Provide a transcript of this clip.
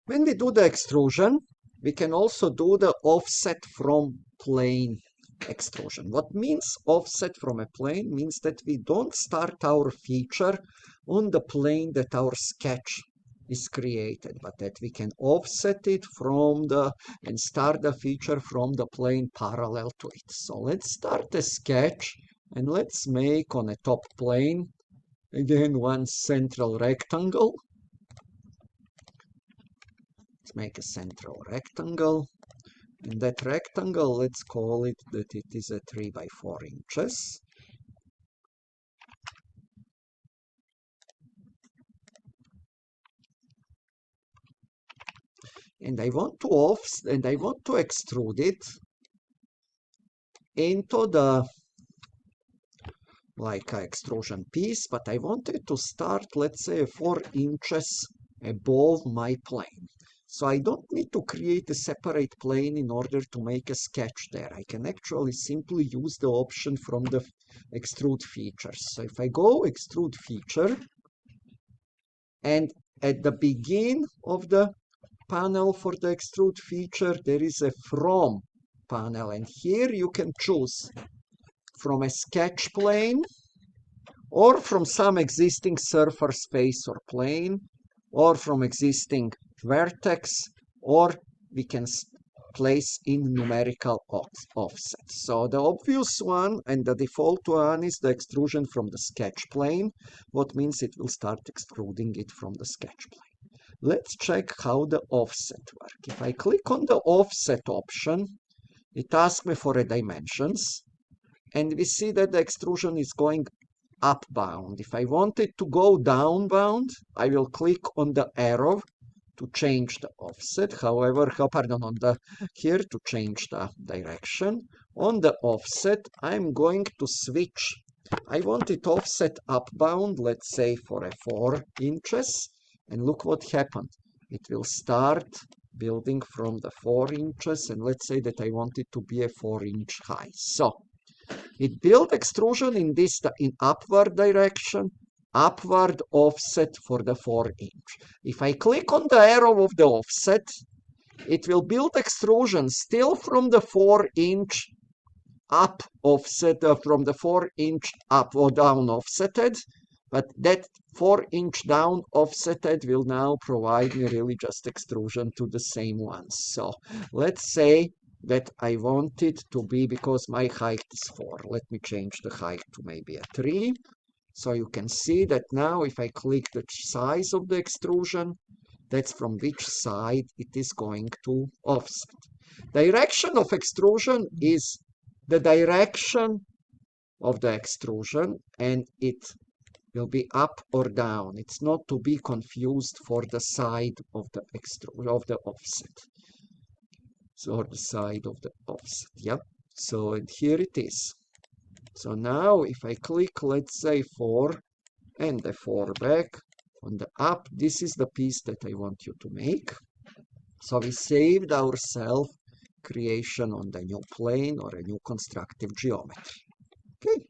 When we do the extrusion, we can also do the offset from plane extrusion. What means offset from a plane? Means that we don't start our feature on the plane that our sketch is created, but that we can offset it from and start the feature from the plane parallel to it. So let's start a sketch and let's make on a top plane, again, one central rectangle. Let's make a central rectangle. And that rectangle, let's call it that it is a 3 by 4 inches. And I want to extrude it into the like an extrusion piece, but I want it to start, let's say, 4 inches above my plane. So I don't need to create a separate plane in order to make a sketch there. I can actually simply use the option from the extrude features. So if I go extrude feature, and at the begin of the panel for the extrude feature, there is a from panel, and here you can choose from a sketch plane or from some existing surface face or plane or from existing vertex, or we can place in numerical offset. So the obvious one and the default one is the extrusion from the sketch plane, what means it will start extruding it from the sketch plane. Let's check how the offset works. If I click on the offset option, it asks me for a dimensions, and we see that the extrusion is going upbound. If I want it to go downbound, I will click on the arrow to change the offset. However, here to change the direction. On the offset, I'm going to switch. I want it offset upbound, let's say for a 4 inches. And look what happened. It will start building from the 4 inches, and let's say that I want it to be a 4-inch high. So it built extrusion in upward direction, upward offset for the 4-inch. If I click on the arrow of the offset, it will build extrusion still from the 4-inch up offset, from the 4-inch up or down offsetted, but that 4-inch down offsetted will now provide me really just extrusion to the same ones. So let's say that I want it to be, because my height is 4. Let me change the height to maybe a 3. So you can see that now if I click the size of the extrusion, that's from which side it is going to offset. Direction of extrusion is the direction of the extrusion, and it will be up or down. It's not to be confused for the side of the offset. So the side of the offset, yep. So and here it is. So now if I click, let's say 4 and the 4 back on the up, this is the piece that I want you to make. So we saved ourselves creation on the new plane or a new constructive geometry. Okay.